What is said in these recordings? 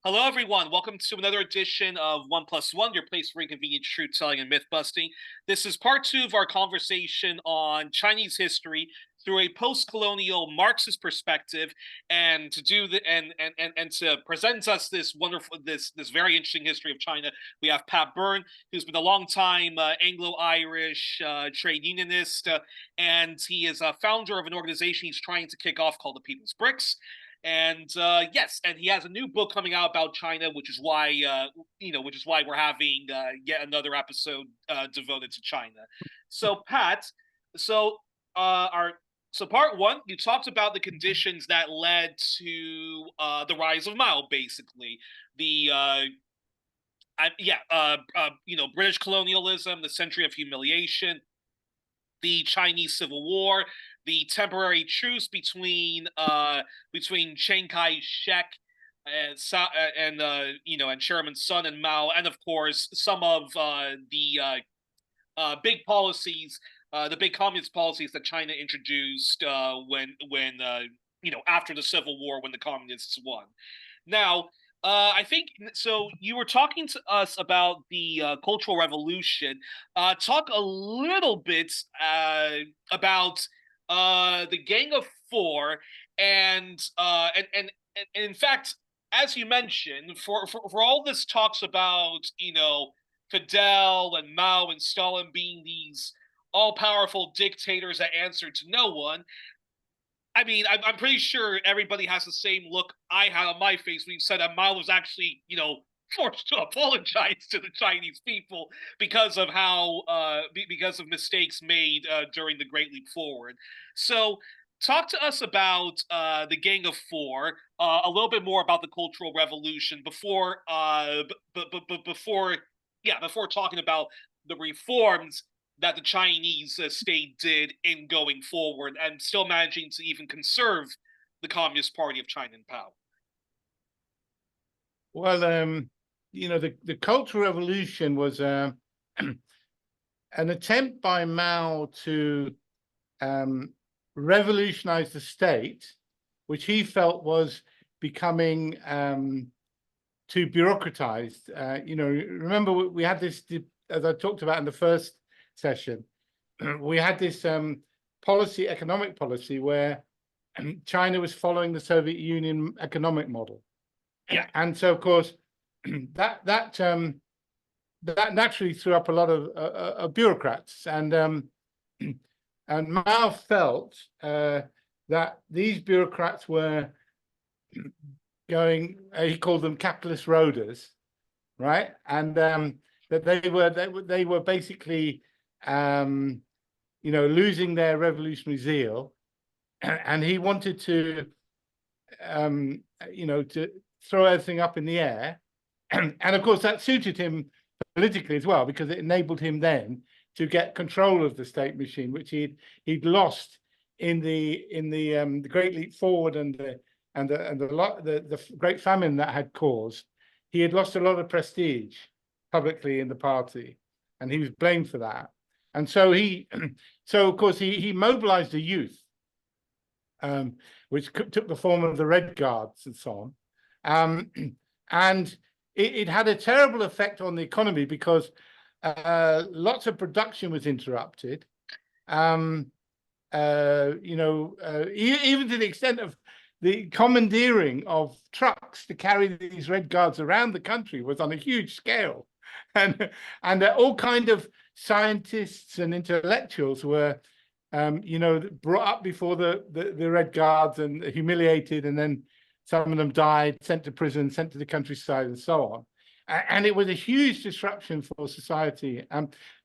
Hello, everyone. Welcome to another edition of One Plus One, your place for inconvenient truth telling and myth busting. This is part two of our conversation on Chinese history through a post-colonial Marxist perspective, and to do the and to present us this wonderful, this very interesting history of China, we have Pat Byrne, who's been a long time Anglo-Irish trade unionist, and he is a founder of an organization he's trying to kick off called the People's BRICS. And yes, and he has a new book coming out about China, which is why which is why we're having yet another episode devoted to China. So Pat, so our so part one, you talked about the conditions that led to the rise of Mao, basically the British colonialism, the century of humiliation, the Chinese Civil War, the temporary truce between Chiang Kai-shek and Chairman Sun and Mao, and of course some of the big policies, the big communist policies that China introduced when after the Civil War, when the communists won. Now, I think so. You were talking to us about the Cultural Revolution. Talk a little bit about the Gang of Four, and in fact, as you mentioned, for all this talks about Fidel and Mao and Stalin being these all-powerful dictators that answered to no one. I mean, I'm pretty sure everybody has the same look I had on my face when you said that Mao was actually, forced to apologize to the Chinese people because of because of mistakes made during the Great Leap Forward. So, talk to us about the Gang of Four, a little bit more about the Cultural Revolution before talking about the reforms that the Chinese state did in going forward and still managing to even conserve the Communist Party of China in power. Well, the Cultural Revolution was an attempt by Mao to revolutionize the state, which he felt was becoming too bureaucratized. Remember we had this, as I talked about in the first session, we had this economic policy where China was following the Soviet Union economic model. Yeah. And so, of course, that naturally threw up a lot of bureaucrats, and Mao felt that these bureaucrats were going. He called them capitalist roaders, right? And that they were basically losing their revolutionary zeal, and he wanted to to throw everything up in the air, and of course that suited him politically as well, because it enabled him then to get control of the state machine, which he'd lost in the Great Leap Forward and the Great Famine that had caused. He had lost a lot of prestige publicly in the party, and he was blamed for that. And so of course he mobilized the youth, which took the form of the Red Guards and so on. And it had a terrible effect on the economy because lots of production was interrupted. Even to the extent of the commandeering of trucks to carry these Red Guards around the country was on a huge scale. And all kind of scientists and intellectuals were brought up before the Red Guards and humiliated, and then some of them died, sent to prison, sent to the countryside, and so on. And it was a huge disruption for society,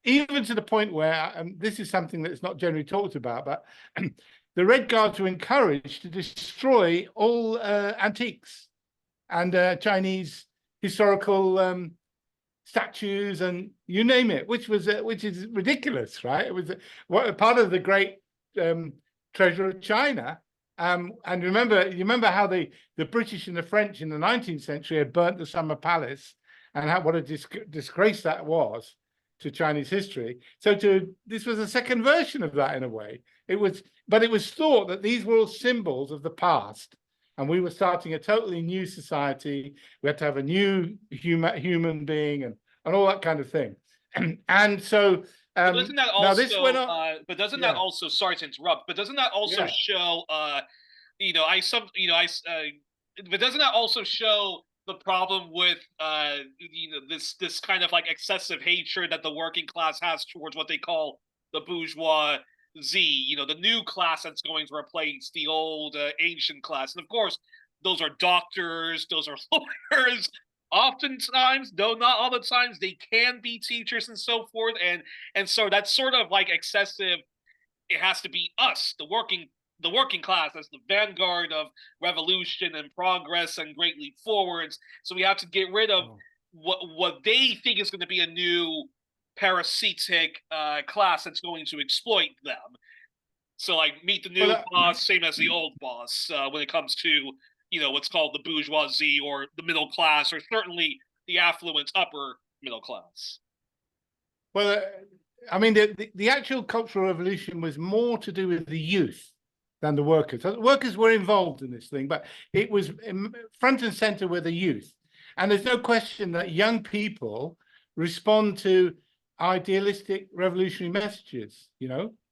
even to the point where this is something that's not generally talked about, but the Red Guards were encouraged to destroy all antiques and Chinese historical statues and you name it, which is ridiculous, right? It was part of the great treasure of China. And you remember how the British and the French in the 19th century had burnt the Summer Palace, and what a disgrace that was to Chinese history. So this was a second version of that in a way. But it was thought that these were all symbols of the past, and we were starting a totally new society. We had to have a new human being and all that kind of thing. And so doesn't that also, now this went on, but doesn't that also, sorry to interrupt, but doesn't that also show, but doesn't that also show the problem with, this kind of like excessive hatred that the working class has towards what they call the bourgeoisie, the new class that's going to replace the old ancient class. And of course, those are doctors, those are lawyers. Oftentimes, though not all the times, they can be teachers and so forth. And so that's sort of like excessive. It has to be us, the working class, as the vanguard of revolution and progress and great leap forwards. So we have to get rid of what they think is going to be a new parasitic class that's going to exploit them. So like meet the new boss, same as the old boss when it comes to what's called the bourgeoisie or the middle class, or certainly the affluent upper middle class. Well, I mean, the actual Cultural Revolution was more to do with the youth than the workers. So the workers were involved in this thing, but it was front and center with the youth. And there's no question that young people respond to idealistic revolutionary messages,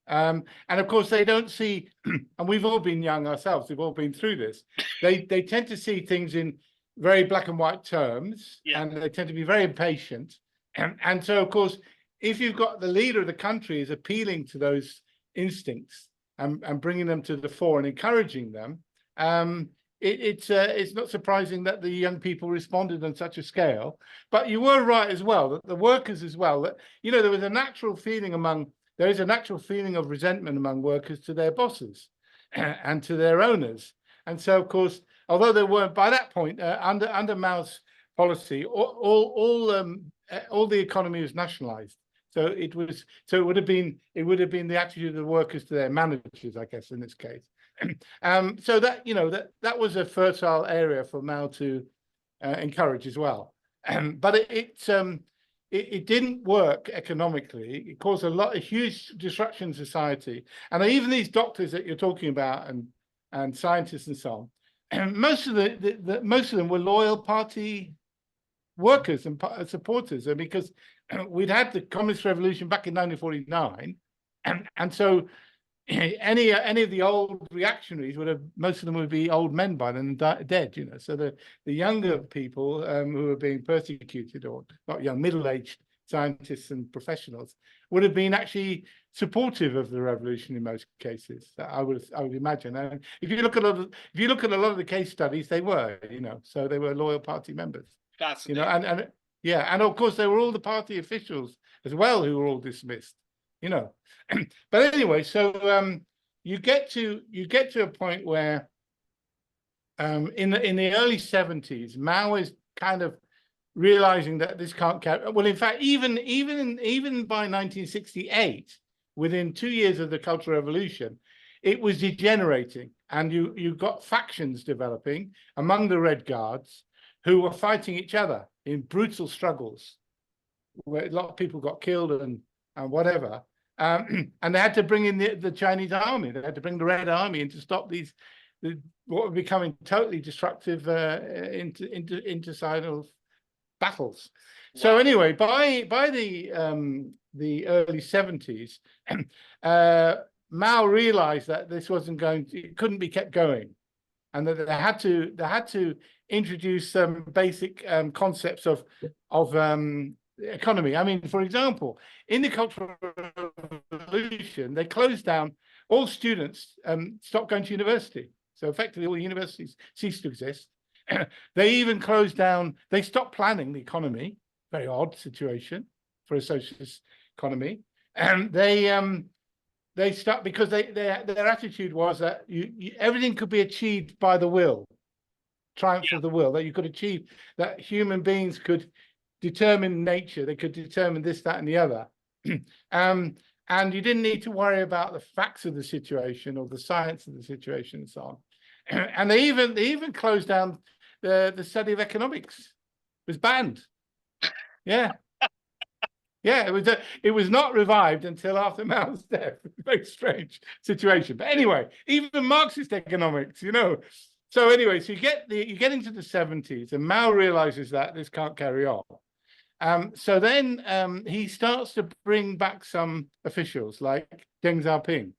and of course they don't see, and we've all been young ourselves, we've all been through this. They tend to see things in very black and white terms, and they tend to be very impatient. And so, of course, if you've got the leader of the country is appealing to those instincts and bringing them to the fore and encouraging them, it's not surprising that the young people responded on such a scale. But you were right as well, that the workers as well, that there was a natural feeling of resentment among workers to their bosses and to their owners. And so, of course, although there weren't by that point under Mao's policy, all the economy was nationalized. So it would have been the attitude of the workers to their managers, I guess, in this case. So that was a fertile area for Mao to encourage as well. But it didn't work economically. It caused a huge disruption in society. And even these doctors that you're talking about and scientists and so on, most of them were loyal party workers and supporters, because we'd had the Communist Revolution back in 1949, and so any of the old reactionaries most of them would be old men by then and dead, So the younger people who were being persecuted, or not young, middle-aged scientists and professionals, would have been actually supportive of the revolution in most cases. I would imagine. And if you look at a lot of the case studies, they were, so they were loyal party members. Fascinating. And of course they were all the party officials as well who were all dismissed. But anyway, so you get to a point where in the early 70s, Mao is kind of realizing that this can't carry. Well, in fact, even by 1968, within 2 years of the Cultural Revolution, it was degenerating, and you got factions developing among the Red Guards who were fighting each other in brutal struggles, where a lot of people got killed and whatever. And they had to bring in the Chinese army. They had to bring the Red Army in to stop what were becoming totally destructive intersidal battles. Wow. So anyway, by the early 70s, Mao realized that this it couldn't be kept going, and that they had to introduce some basic concepts of economy. I mean, for example, in the Cultural Revolution, they closed down, all students stopped going to university. So effectively, all universities ceased to exist. They even closed down, they stopped planning the economy, very odd situation for a socialist economy. And they stopped because their attitude was that everything could be achieved by the will, triumph of the will, that you could achieve, that human beings could determine nature, they could determine this, that, and the other. And you didn't need to worry about the facts of the situation or the science of the situation and so on. And they even closed down the study of economics. It was banned. Yeah. Yeah, it was not revived until after Mao's death. Very strange situation. But anyway, even Marxist economics, So anyway, so you get into the 70s, and Mao realizes that this can't carry on. So then he starts to bring back some officials like Deng Xiaoping.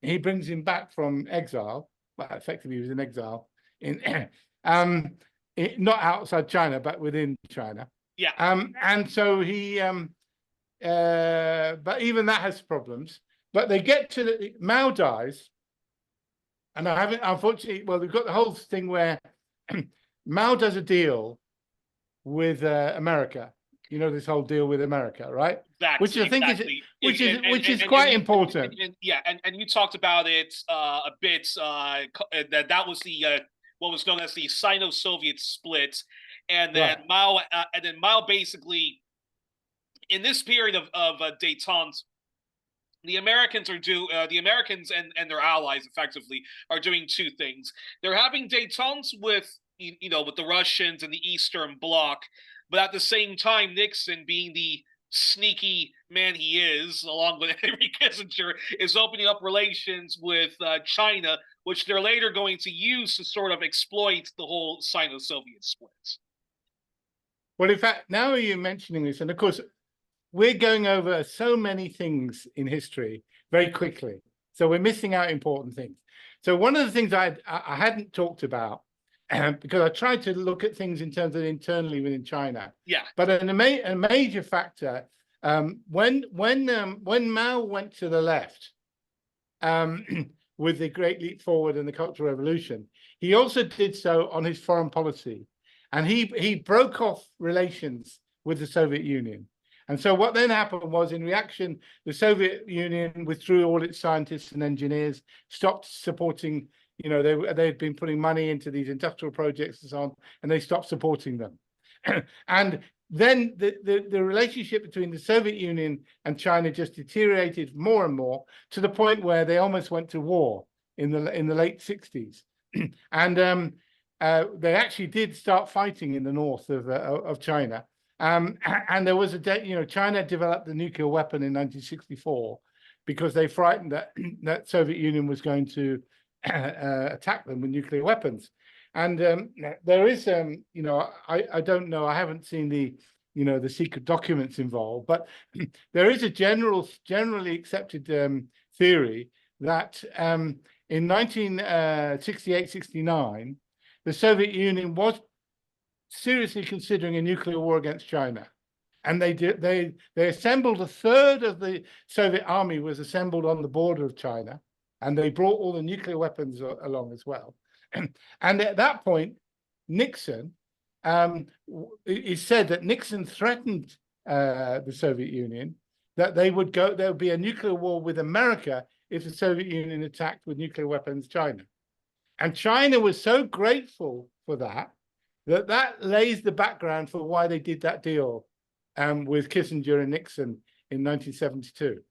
He brings him back from exile. Well, effectively, he was in exile not outside China, but within China. Yeah. And so he, but even that has problems. But they get to Mao dies, and I haven't, unfortunately, well, we've got the whole thing where Mao does a deal with America. You know, this whole deal with America, right? Exactly, which I think exactly. which is quite important. And you talked about it a bit. That was the what was known as the Sino-Soviet split, and then Right. Mao basically, in this period of détente, the Americans and their allies effectively are doing two things. They're having détente with with the Russians and the Eastern Bloc, but at the same time, Nixon, being the sneaky man he is, along with Henry Kissinger, is opening up relations with China, which they're later going to use to sort of exploit the whole Sino-Soviet splits. Well, in fact, now you're mentioning this, and of course, we're going over so many things in history very quickly. So we're missing out important things. So one of the things I hadn't talked about, because I tried to look at things in terms of internally within China. Yeah. But a major factor, when Mao went to the left with the Great Leap Forward and the Cultural Revolution, he also did so on his foreign policy. And he broke off relations with the Soviet Union. And so what then happened was, in reaction, the Soviet Union withdrew all its scientists and engineers, stopped supporting, they had been putting money into these industrial projects and so on, and they stopped supporting them. And then the relationship between the Soviet Union and China just deteriorated more and more, to the point where they almost went to war in the late 60s. And they actually did start fighting in the north of China. And there was China developed the nuclear weapon in 1964 because they frightened that Soviet Union was going to attack them with nuclear weapons. And there is, I don't know, I haven't seen the secret documents involved, but there is a generally accepted theory that in 1968-69, the Soviet Union was seriously considering a nuclear war against China. And they assembled, a third of the Soviet army was assembled on the border of China, and they brought all the nuclear weapons along as well. And at that point, Nixon, it said that Nixon threatened the Soviet Union that there would be a nuclear war with America if the Soviet Union attacked with nuclear weapons China. And China was so grateful for that lays the background for why they did that deal with Kissinger and Nixon in 1972.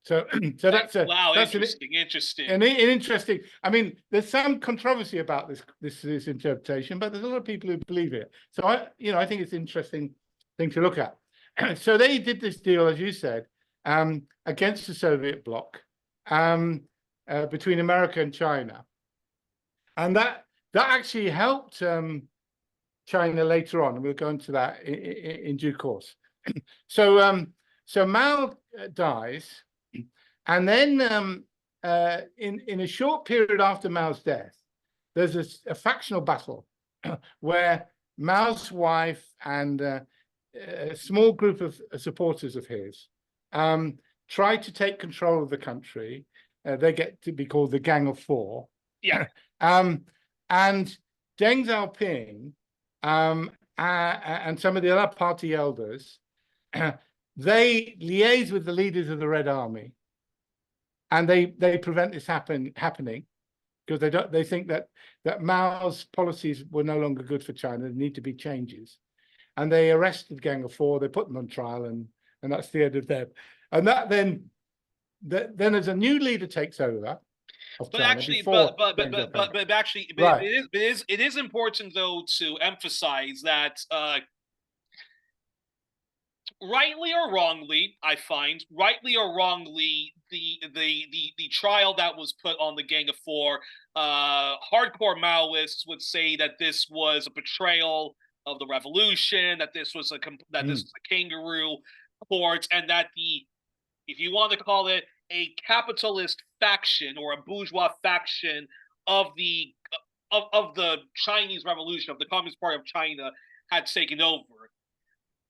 So that's interesting. And interesting. I mean, there's some controversy about this interpretation, but there's a lot of people who believe it. So I think it's an interesting thing to look at. So they did this deal, as you said, against the Soviet bloc, between America and China, and that actually helped China later on, and we'll go into that in due course. So Mao dies, and then in a short period after Mao's death, there's a factional battle where Mao's wife and a small group of supporters of his try to take control of the country. They get to be called the Gang of Four. Yeah. And Deng Xiaoping and some of the other party elders, they liaise with the leaders of the Red Army, and they prevent this happening because they think that Mao's policies were no longer good for China. There need to be changes, and they arrested Gang of Four. They put them on trial, and that's the end of them. And that then as a new leader takes over. But actually, it is important though to emphasize that rightly or wrongly, I find, rightly or wrongly, the trial that was put on the Gang of Four, hardcore Maoists would say that this was a betrayal of the revolution, that this was a kangaroo court, and that the, if you want to call it, a capitalist faction or a bourgeois faction of the Chinese Revolution, of the Communist Party of China, had taken over.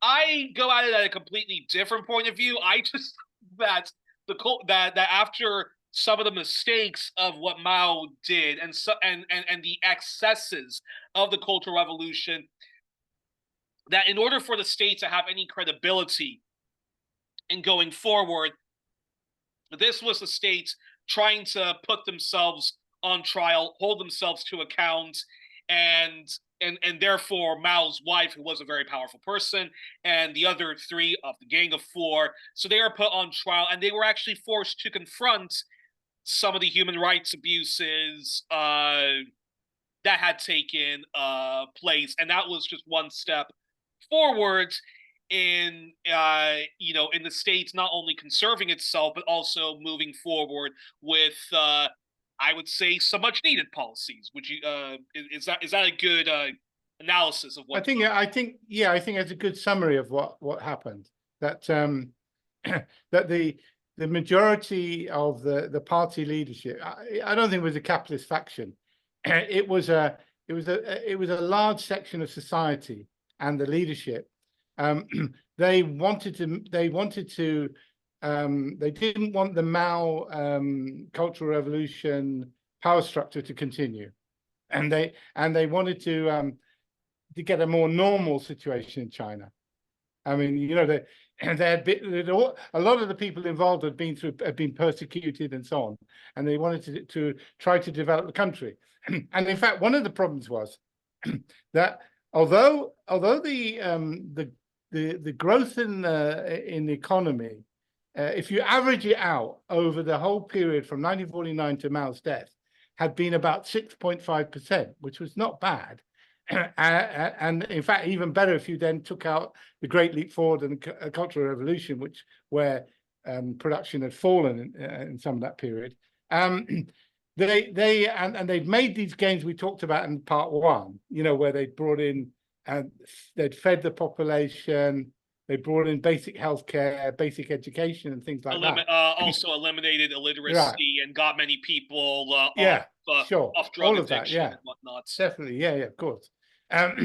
I go at it at a completely different point of view. I just that that after some of the mistakes of what Mao did, and the excesses of the Cultural Revolution, that in order for the state to have any credibility in going forward, this was the state trying to put themselves on trial, hold themselves to account, and therefore Mao's wife, who was a very powerful person, and the other three of the Gang of Four. So they were put on trial, and they were actually forced to confront some of the human rights abuses that had taken place, and that was just one step forward in in the states not only conserving itself but also moving forward with I would say some much needed policies. Would you is that a good analysis of what I think that's a good summary of what happened. That that the majority of the party leadership, I don't think it was a capitalist faction. It was a large section of society and the leadership. They didn't want the Mao Cultural Revolution power structure to continue, and they wanted to get a more normal situation in China. I mean, they had been, a lot of the people involved had been persecuted and so on, and they wanted to try to develop the country. And in fact, one of the problems was that although the growth in the economy, if you average it out over the whole period from 1949 to Mao's death, had been about 6.5%, which was not bad. And in fact, even better if you then took out the Great Leap Forward and the Cultural Revolution, where production had fallen in some of that period. They'd made these gains we talked about in part one, where they brought in and they'd fed the population, they brought in basic healthcare, basic education, and things like that. Also eliminated illiteracy, right, and got many people off drug all addiction of that, and whatnot. Definitely, of course. But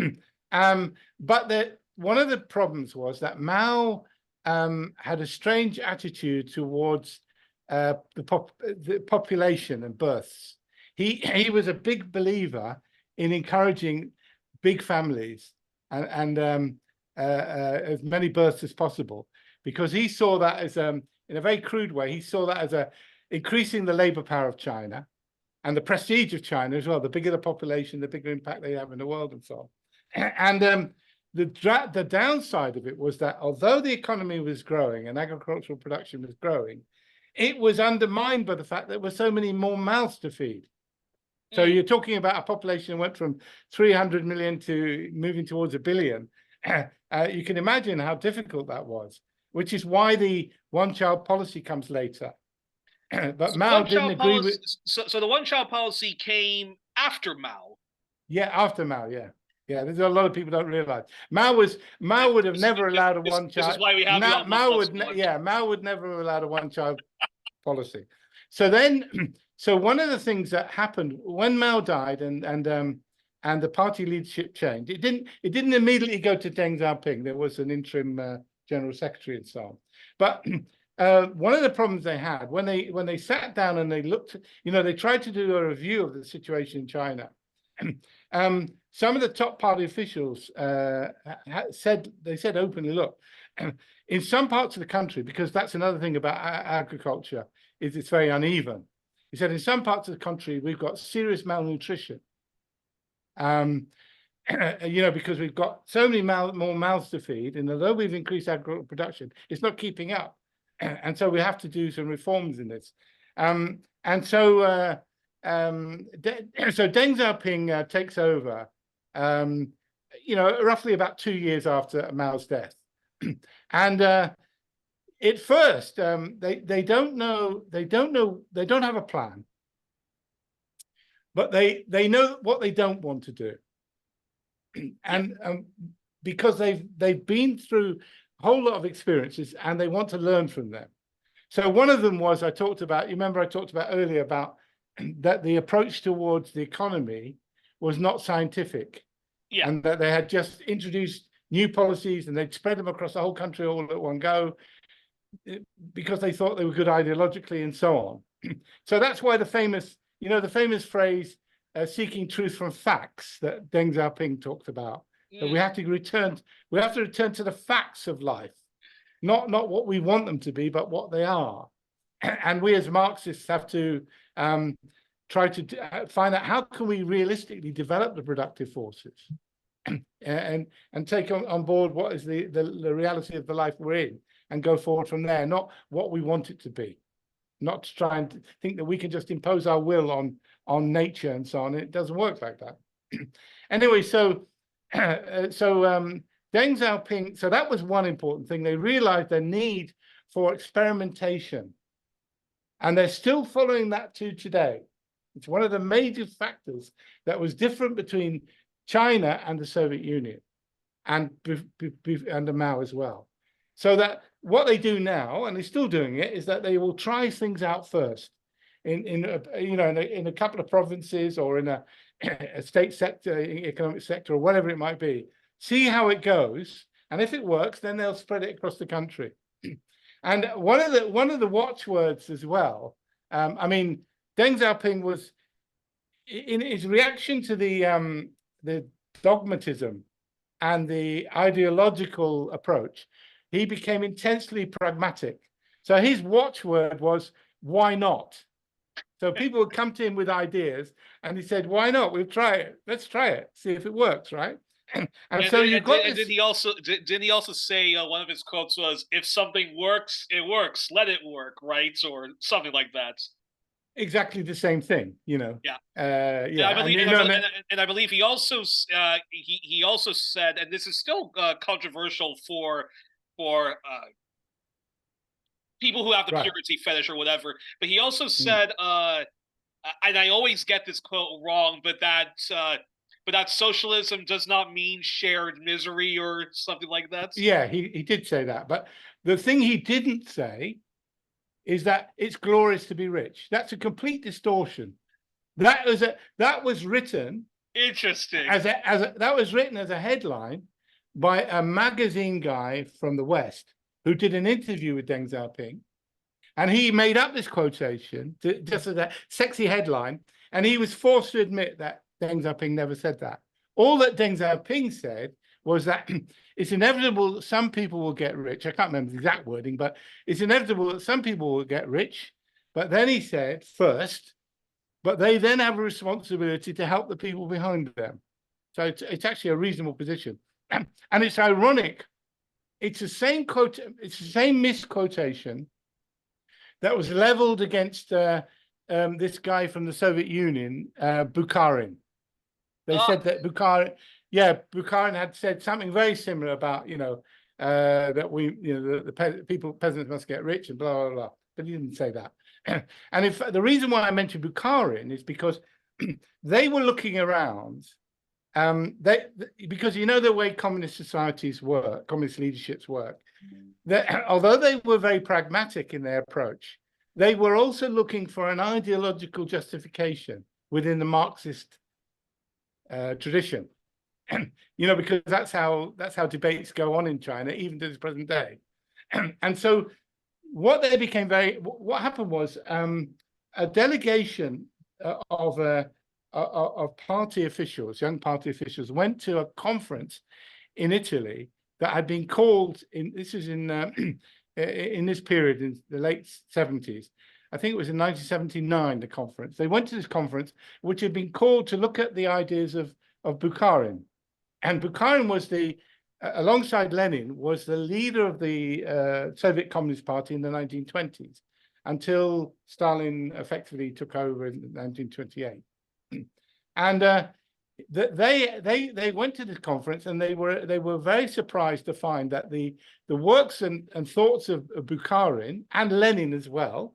one of the problems was that Mao had a strange attitude towards the population and births. He was a big believer in encouraging big families and as many births as possible, because he saw that as in a very crude way, he saw that as increasing the labor power of China and the prestige of China as well. The bigger the population, the bigger impact they have in the world and so on. And the downside of it was that although the economy was growing and agricultural production was growing, it was undermined by the fact that there were so many more mouths to feed. So you're talking about a population that went from 300 million to moving towards 1 billion. You can imagine how difficult that was, which is why the one-child policy comes later. But so Mao didn't agree with. So the one-child policy came after Mao. Yeah, after Mao. Yeah. There's a lot of people don't realize Mao would have never allowed a one-child. This is why we have Mao would never have allowed a one-child policy. So one of the things that happened when Mao died and the party leadership changed, it didn't immediately go to Deng Xiaoping. There was an interim general secretary and so on. But one of the problems they had when they sat down and they looked, they tried to do a review of the situation in China. Some of the top party officials said openly, look, in some parts of the country, because that's another thing about agriculture, is it's very uneven. He said in some parts of the country we've got serious malnutrition. Because we've got so many more mouths to feed, and although we've increased agricultural production, it's not keeping up, and so we have to do some reforms in this. So Deng Xiaoping takes over, roughly about 2 years after Mao's death, And at first, they don't have a plan, but they know what they don't want to do, and because they've been through a whole lot of experiences and they want to learn from them. So one of them was I talked about. You remember I talked about earlier about that the approach towards the economy was not scientific, and that they had just introduced new policies and they'd spread them across the whole country all at one go because they thought they were good ideologically and so on. So that's why the famous phrase seeking truth from facts that Deng Xiaoping talked about, that we have to return to the facts of life, not what we want them to be, but what they are. And we as Marxists have to try to find out how can we realistically develop the productive forces and take on board what is the reality of the life we're in and go forward from there, not what we want it to be, not to try and think that we can just impose our will on nature and so on. It doesn't work like that. Anyway, so Deng Xiaoping, so that was one important thing. They realized the need for experimentation, and they're still following that to today. It's one of the major factors that was different between China and the Soviet Union, and under Mao as well. So that what they do now, and they're still doing it, is that they will try things out first in a couple of provinces or in a state sector, economic sector, or whatever it might be. See how it goes, and if it works, then they'll spread it across the country. And one of the watchwords as well. I mean, Deng Xiaoping was in his reaction to the dogmatism and the ideological approach. He became intensely pragmatic. So his watchword was, "Why not?" So people would come to him with ideas, and he said, "Why not? We'll try it. Let's try it. See if it works, right?" And so you've got this. Didn't he also say one of his quotes was, "If something works, it works. Let it work," right, or something like that. Exactly the same thing, Yeah. And I believe he also he also said, and this is still controversial for people who have the purity fetish or whatever, but he also said, and I always get this quote wrong, but that socialism does not mean shared misery or something like that. Yeah, he did say that, but the thing he didn't say is that it's glorious to be rich. That's a complete distortion. That was written. Interesting. That was written as a headline by a magazine guy from the West who did an interview with Deng Xiaoping, and he made up this quotation just as a sexy headline, and he was forced to admit that Deng Xiaoping never said that. All that Deng Xiaoping said was that it's inevitable that some people will get rich. I can't remember the exact wording, but it's inevitable that some people will get rich. But then he said, first, but they then have a responsibility to help the people behind them. So it's actually a reasonable position. And it's ironic. It's the same quote. It's the same misquotation that was leveled against this guy from the Soviet Union, Bukharin. They said that Bukharin had said something very similar about, that the peasants must get rich and blah, blah, blah. But he didn't say that. And if the reason why I mentioned Bukharin is because they were looking around, because the way communist societies work, communist leaderships work, that although they were very pragmatic in their approach, they were also looking for an ideological justification within the Marxist tradition, because that's how debates go on in China, even to this present day. And so what happened was a delegation of party officials, young party officials, went to a conference in Italy that had been called in this period in the late 70s. I think it was in 1979, the conference. They went to this conference, which had been called to look at the ideas of Bukharin. And Bukharin was alongside Lenin, was the leader of the Soviet Communist Party in the 1920s, until Stalin effectively took over in 1928. And They went to this conference, and they were very surprised to find that the works and thoughts of Bukharin and Lenin as well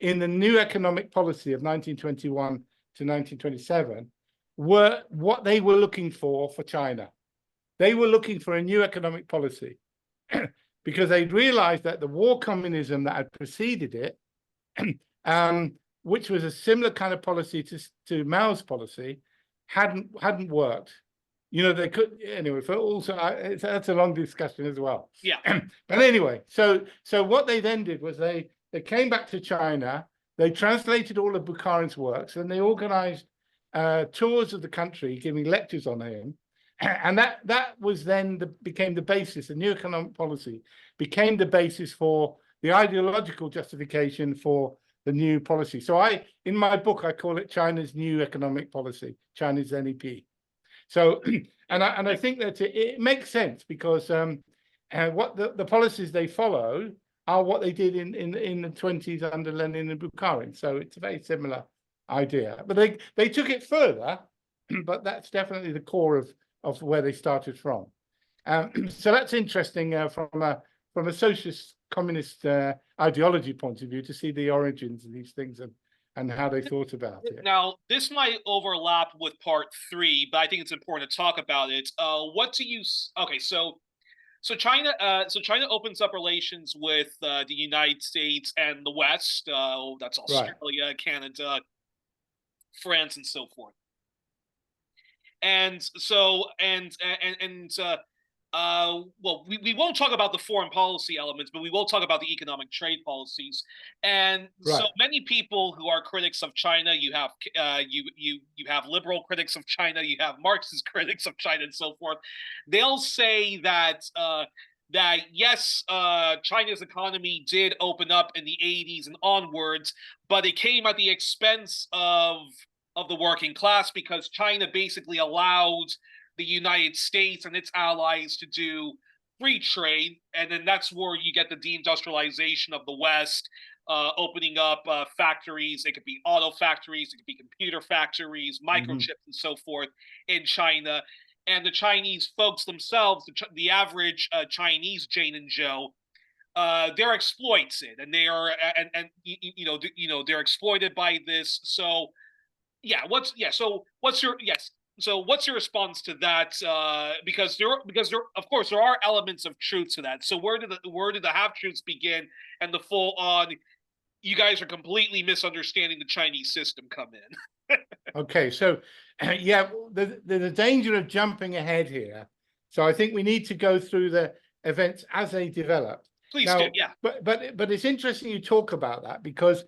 in the new economic policy of 1921 to 1927 were what they were looking for China. They were looking for a new economic policy because they'd realized that the war communism that had preceded it, which was a similar kind of policy to Mao's policy, hadn't worked. You know, they could anyway. For also, that's a long discussion as well. Yeah. But anyway, so what they then did was they came back to China. They translated all of Bukharin's works, and they organized tours of the country, giving lectures on him. And that was then became the basis. The new economic policy became the basis for the ideological justification for the new policy. So in my book, I call it China's new economic policy, China's NEP. So, and I think that it makes sense because what the policies they follow are what they did in the 20s under Lenin and Bukharin. So it's a very similar idea, but they took it further. But that's definitely the core of where they started from. So that's interesting from a socialist communist ideology point of view to see the origins of these things and how they thought about it. Now, this might overlap with part 3, but I think it's important to talk about it. What do you? Okay, so China opens up relations with the United States and the West. That's Australia, right, Canada, France, and so forth. And so well, we won't talk about the foreign policy elements, but we will talk about the economic trade policies. And right, so many people who are critics of China, you have you have liberal critics of China, you have Marxist critics of China, and so forth. They'll say that yes, China's economy did open up in the 80s and onwards, but it came at the expense of the working class, because China basically allowed the United States and its allies to do free trade, and then that's where you get the deindustrialization of the West, opening up factories. It could be auto factories, it could be computer factories, microchips, and so forth in China. And the Chinese folks themselves, the average Chinese Jane and Joe, they're exploited, and they are, and they're exploited by this. So yeah, so what's your response to that? Because there of course there are elements of truth to that. So where did the half truths begin and the full on, you guys are completely misunderstanding the Chinese system, come in? Okay, so yeah, there's a danger of jumping ahead here. So I think we need to go through the events as they develop. Please do, yeah. But it's interesting you talk about that, because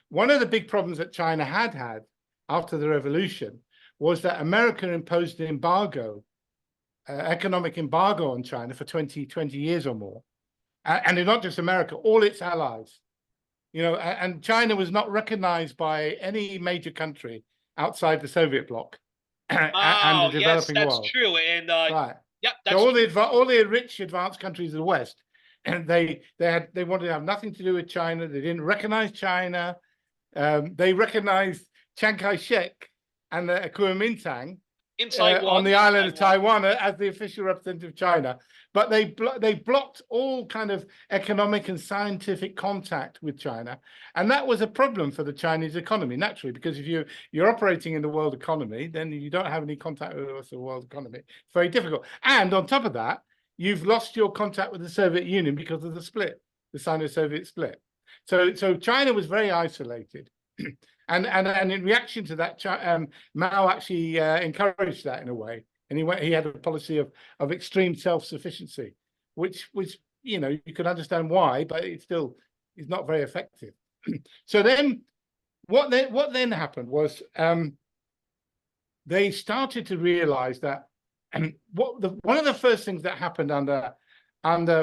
one of the big problems that China had after the revolution was that America imposed an embargo, economic embargo on China for 20 years or more. And not just America, all its allies. You know, and China was not recognized by any major country outside the Soviet bloc and the developing world. Yes, that's true. And right. Yeah, that's so all the rich advanced countries of the West, and they wanted to have nothing to do with China. They didn't recognize China. They recognized Chiang Kai-shek and Kuomintang on the island of Taiwan as the official representative of China, but they blocked all kind of economic and scientific contact with China, and that was a problem for the Chinese economy, naturally, because if you're operating in the world economy, then you don't have any contact with the rest of the world economy. It's very difficult, and on top of that, you've lost your contact with the Soviet Union because of the split, the Sino-Soviet split. So China was very isolated. And in reaction to that, Mao actually encouraged that in a way, and he had a policy of extreme self-sufficiency, which you could understand why, but it still is not very effective. So then, what then happened was they started to realize that, and one of the first things that happened under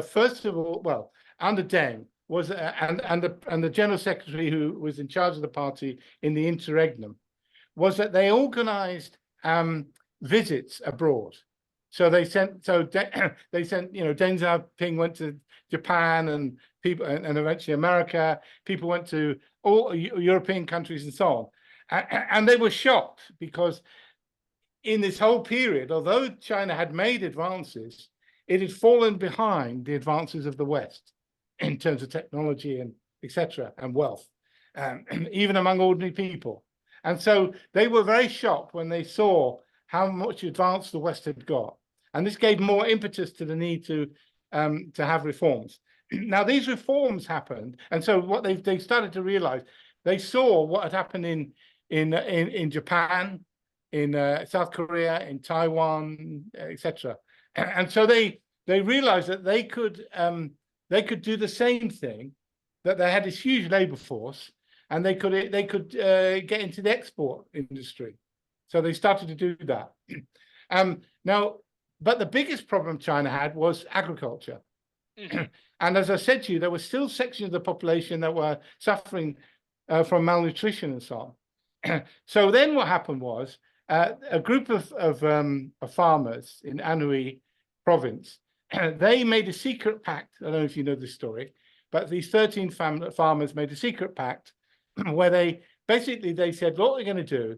first of all, well, under Deng, was and the general secretary who was in charge of the party in the interregnum, was that they organized visits abroad. So they sent Deng Xiaoping went to Japan, and people and eventually America. People went to all European countries and so on, and they were shocked because in this whole period, although China had made advances, it had fallen behind the advances of the West in terms of technology and etc. and wealth, even among ordinary people. And so they were very shocked when they saw how much advance the West had got. And this gave more impetus to the need to have reforms. Now, these reforms happened. And so what they started to realize, they saw what had happened in Japan, in South Korea, in Taiwan, etc. And so they realized that they could do the same thing, that they had this huge labor force, and they could get into the export industry. So they started to do that. Now, but the biggest problem China had was agriculture. Mm-hmm. And as I said to you, there were still sections of the population that were suffering from malnutrition and so on. So then what happened was a group of farmers in Anhui province, they made a secret pact. I don't know if you know this story, but these 13 farmers made a secret pact where they said, what we're going to do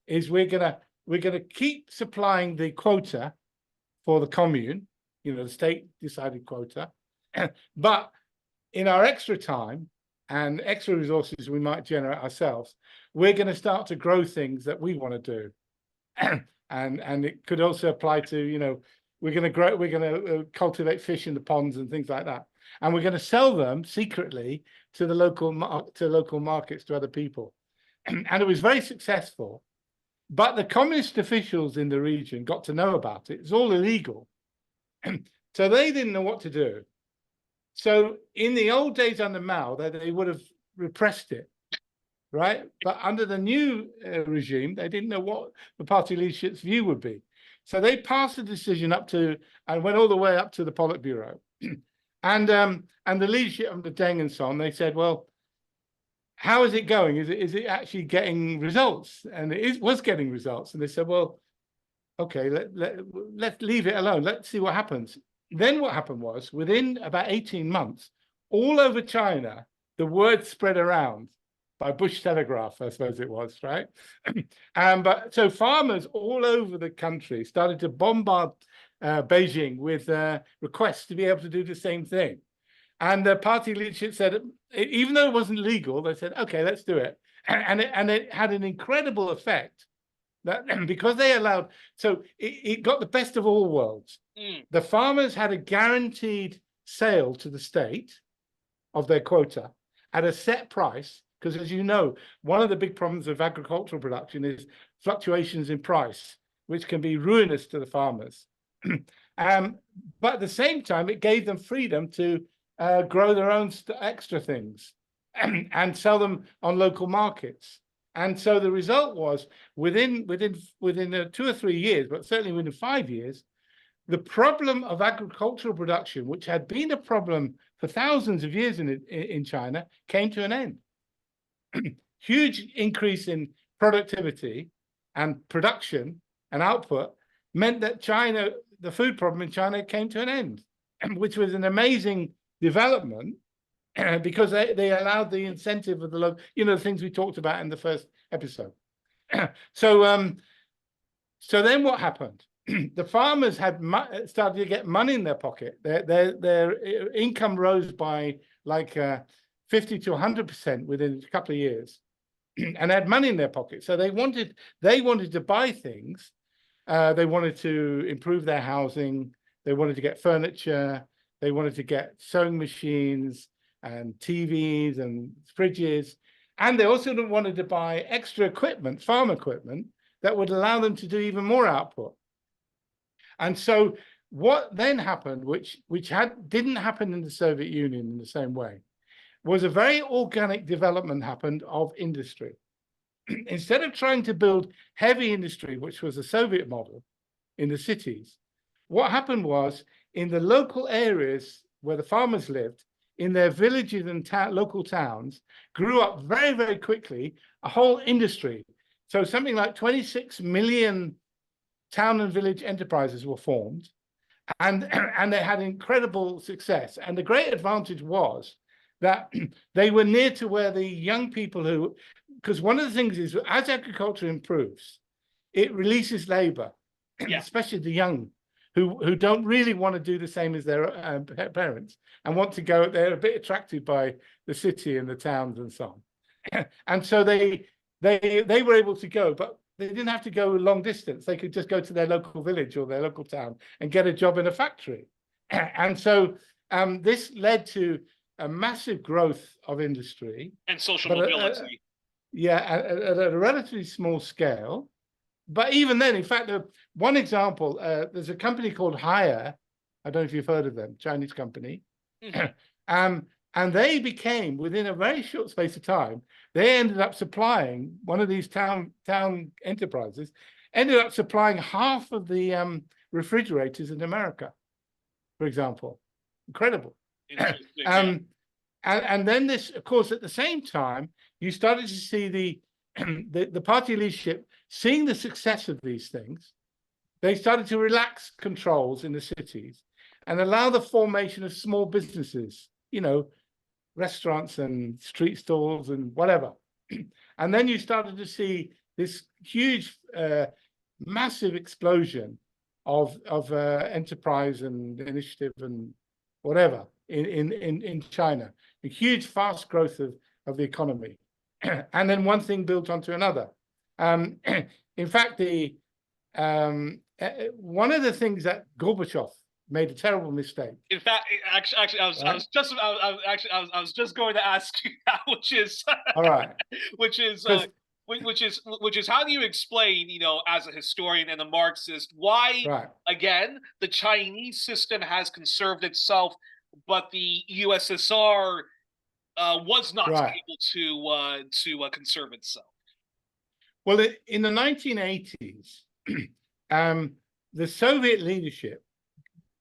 is we're going to keep supplying the quota for the commune, the state decided quota, but in our extra time and extra resources we might generate ourselves, we're going to start to grow things that we want to do. And it could also apply to, we're going to cultivate fish in the ponds and things like that. And we're going to sell them secretly to the local markets, to other people. And it was very successful. But the communist officials in the region got to know about it. It's all illegal. So they didn't know what to do. So in the old days under Mao, they would have repressed it, right? But under the new regime, they didn't know what the party leadership's view would be. So they passed the decision and went all the way up to the Politburo. And the leadership of the Deng and so on, they said, well, how is it going? Is it actually getting results? And it was getting results. And they said, well, okay, let's leave it alone. Let's see what happens. Then what happened was, within about 18 months, all over China, the word spread around by Bush Telegraph, I suppose it was, right? But so farmers all over the country started to bombard Beijing with requests to be able to do the same thing. And the party leadership said, even though it wasn't legal, they said, okay, let's do it. And it had an incredible effect that because they allowed, so it got the best of all worlds. The farmers had a guaranteed sale to the state of their quota at a set price, because as you know, one of the big problems of agricultural production is fluctuations in price, which can be ruinous to the farmers. But at the same time, it gave them freedom to grow their own extra things and sell them on local markets. And so the result was within 2 or 3 years, but certainly within 5 years, the problem of agricultural production, which had been a problem for thousands of years in China, came to an end. Huge increase in productivity and production and output meant that China, the food problem in China, came to an end, which was an amazing development because they allowed the incentive of the local, the things we talked about in the first episode. So then what happened? The farmers had started to get money in their pocket. Their income rose by like 50 to 100% within a couple of years, and had money in their pocket. So they wanted to buy things. They wanted to improve their housing. They wanted to get furniture. They wanted to get sewing machines and TVs and fridges. And they also wanted to buy extra equipment, farm equipment, that would allow them to do even more output. And so what then happened, which didn't happen in the Soviet Union in the same way, was a very organic development happened of industry. Instead of trying to build heavy industry, which was a Soviet model in the cities, what happened was in the local areas where the farmers lived, in their villages and local towns, grew up very, very quickly a whole industry. So something like 26 million town and village enterprises were formed, and they had incredible success. And the great advantage was that they were near to where the young people because one of the things is as agriculture improves, it releases labor, especially the young, who don't really want to do the same as their parents and want to go. They're a bit attracted by the city and the towns and so on, and so they were able to go, but they didn't have to go a long distance. They could just go to their local village or their local town and get a job in a factory, and so this led to a massive growth of industry and social mobility. At a relatively small scale. But even then, in fact, one example, there's a company called Haier. I don't know if you've heard of them, Chinese company. And they became, within a very short space of time, they ended up supplying, one of these town enterprises, ended up supplying half of the refrigerators in America, for example. Incredible. And then this, of course, at the same time, you started to see the party leadership seeing the success of these things. They started to relax controls in the cities and allow the formation of small businesses, restaurants and street stalls and whatever. And then you started to see this huge, massive explosion of enterprise and initiative and whatever in China, a huge, fast growth of the economy. And then one thing built onto another. In fact, one of the things that Gorbachev made a terrible mistake. In fact, actually, I was just going to ask you that, which is all right, which is how do you explain, as a historian and a Marxist, why again the Chinese system has conserved itself, but the USSR was not able to conserve itself? Well, in the 1980s, the Soviet leadership,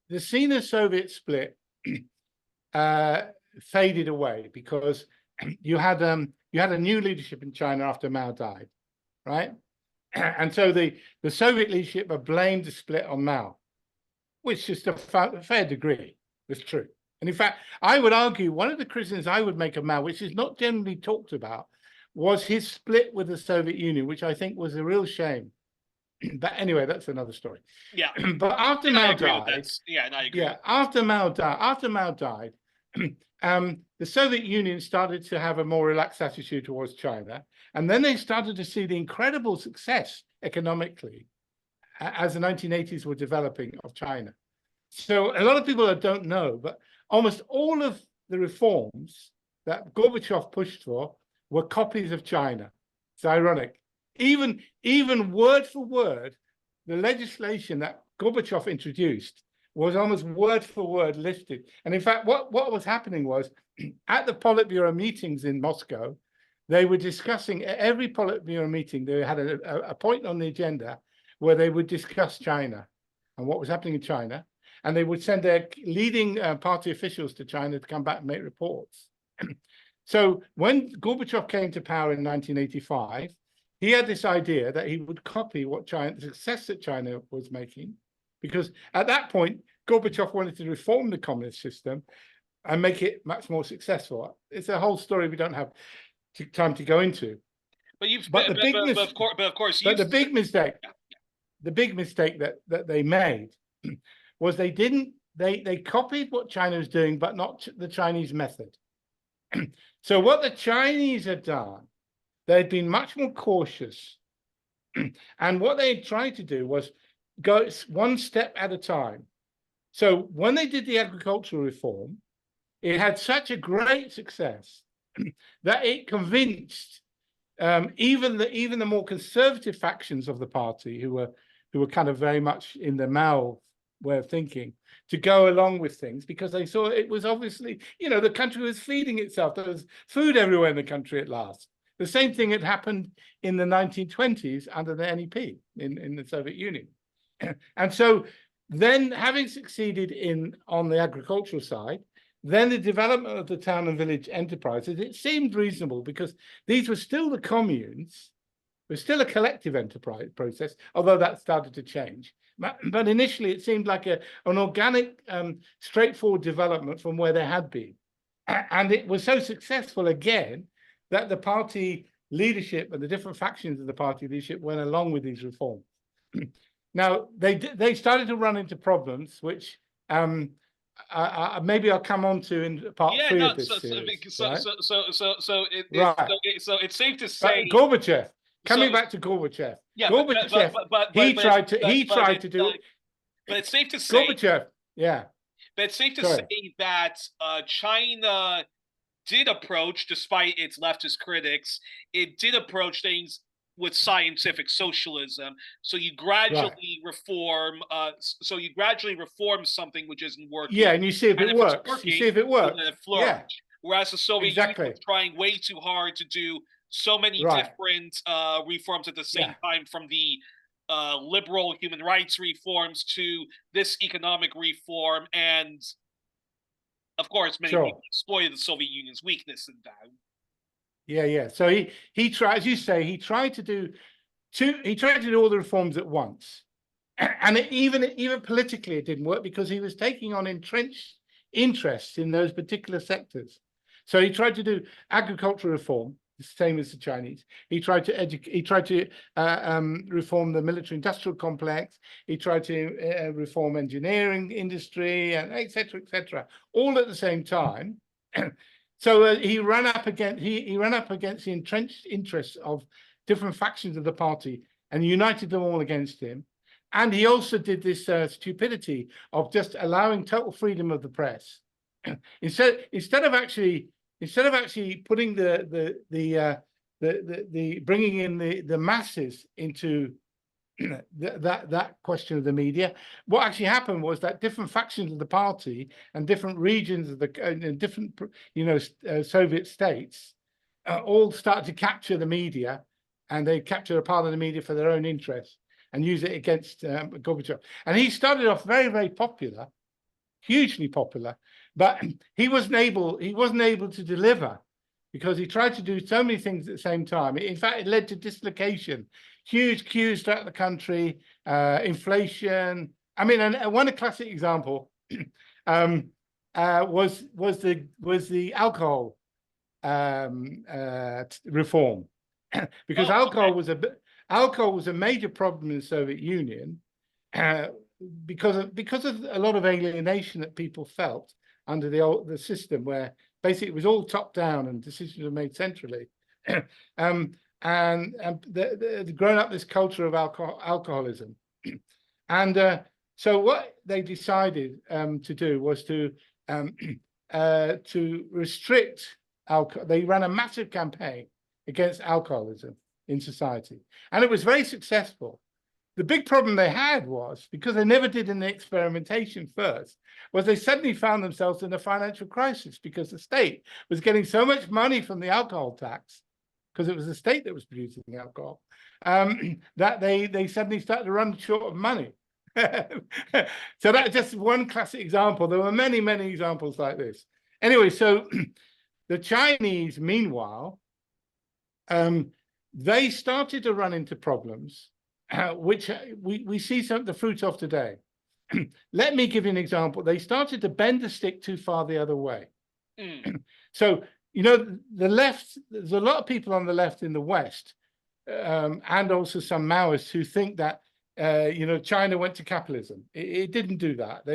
the Sino-Soviet split, faded away because you had a new leadership in China after Mao died, right? And so the Soviet leadership blamed the split on Mao, which is to a fair degree was true. And in fact, I would argue one of the criticisms I would make of Mao, which is not generally talked about, was his split with the Soviet Union, which I think was a real shame. But anyway, that's another story. Yeah. But after Mao died, after Mao died, the Soviet Union started to have a more relaxed attitude towards China, and then they started to see the incredible success economically as the 1980s were developing of China. So a lot of people don't know, but almost all of the reforms that Gorbachev pushed for were copies of China. It's ironic. Even word for word, the legislation that Gorbachev introduced was almost word for word listed. And in fact, what was happening was at the Politburo meetings in Moscow, they were discussing, at every Politburo meeting, they had a point on the agenda where they would discuss China and what was happening in China. And they would send their leading party officials to China to come back and make reports. So when Gorbachev came to power in 1985, he had this idea that he would copy what the success that China was making, because at that point, Gorbachev wanted to reform the communist system and make it much more successful. It's a whole story we don't have time to go into. The big mistake that they made was they copied what China was doing, but not the Chinese method. So what the Chinese had done, they'd been much more cautious. And what they tried to do was go one step at a time. So when they did the agricultural reform, it had such a great success that it convinced even the more conservative factions of the party, who were kind of very much in the Mao way of thinking, to go along with things, because they saw it was obviously, the country was feeding itself. There was food everywhere in the country at last. The same thing had happened in the 1920s under the NEP in the Soviet Union. And so then, having succeeded on the agricultural side, then the development of the town and village enterprises, it seemed reasonable because these were still the communes. It was still a collective enterprise process, although that started to change. But initially, it seemed like an organic, straightforward development from where they had been. And it was so successful again that the party leadership and the different factions of the party leadership went along with these reforms. Now, they started to run into problems, which maybe I'll come on to in part 3 of this series. So it's safe to say Gorbachev. Coming back to Gorbachev. Yeah, Gorbachev. He tried to do. But it's safe to say Gorbachev. Yeah. But it's safe to say that China did approach, despite its leftist critics, it did approach things with scientific socialism. So you gradually reform. So you gradually reform something which isn't working. Yeah, and you see if it works. You see if it works. Yeah. Whereas the Soviet Union was trying way too hard to do so many different reforms at the same time, from the liberal human rights reforms to this economic reform, and of course, many people exploited the Soviet Union's weakness in that. Yeah. So he tried, as you say, he tried to do all the reforms at once, and even politically it didn't work because he was taking on entrenched interests in those particular sectors. So he tried to do agricultural reform, the same as the Chinese. He tried to reform the military-industrial complex. He tried to reform engineering industry, and et cetera, all at the same time. So he ran up against the entrenched interests of different factions of the party and united them all against him. And he also did this stupidity of just allowing total freedom of the press. Instead of actually putting bringing in the masses into that question of the media, what actually happened was that different factions of the party and different regions of the different Soviet states all started to capture the media, and they captured a part of the media for their own interests and use it against Gorbachev. And he started off very, very popular, hugely popular, but he wasn't able to deliver because he tried to do so many things at the same time. In fact, it led to dislocation, huge queues throughout the country, inflation. I mean, and one classic example was the alcohol reform, because alcohol was a major problem in the Soviet Union because of a lot of alienation that people felt under the system, where basically it was all top down and decisions were made centrally, and grown up this culture of alcoholism, and so what they decided to do was to restrict alcohol. They ran a massive campaign against alcoholism in society, and it was very successful. The big problem they had was, because they never did any experimentation first, was they suddenly found themselves in a financial crisis because the state was getting so much money from the alcohol tax, because it was the state that was producing the alcohol, that they suddenly started to run short of money. So that's just one classic example. There were many, many examples like this. Anyway, so the Chinese, meanwhile, they started to run into problems, which we see the fruit of today. Let me give you an example. They started to bend the stick too far the other way. So, the left, there's a lot of people on the left in the West, and also some Maoists who think that, China went to capitalism. It didn't do that.